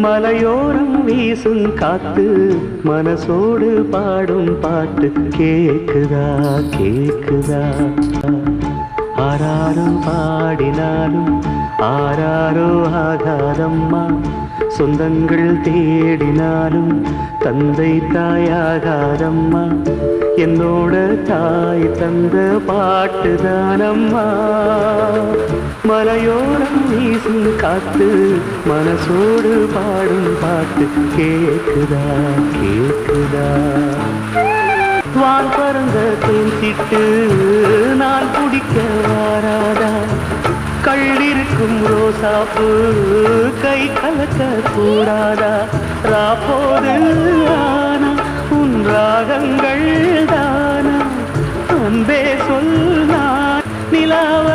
மலையோரம் வீசும் காத்து மனசோடு பாடும் பாட்டு கேக்குதா கேக்குதா ஆராரோ பாடினாலும் ஆராரோ ஆகாதம்மா சொந்தங்கள் தேடினாலும் தந்தை தாயாகாதம்மா என்னோட தாய் தந்த பாட்டுதானம்மா மலையோரம் வீசும் காத்து மனசோடு பாடும் பாட்டு கேக்குதா கேக்குதா வான் பறந்த தேன் திட்டு நான் குடிக்க வாராதா கள்ளிருக்கும் ரோசாப்பு கை கலக்க கூடாதா ராப்போது ஆனா உன் ராகங்கள் தானா அன்பே சொல் நான் நிலாவ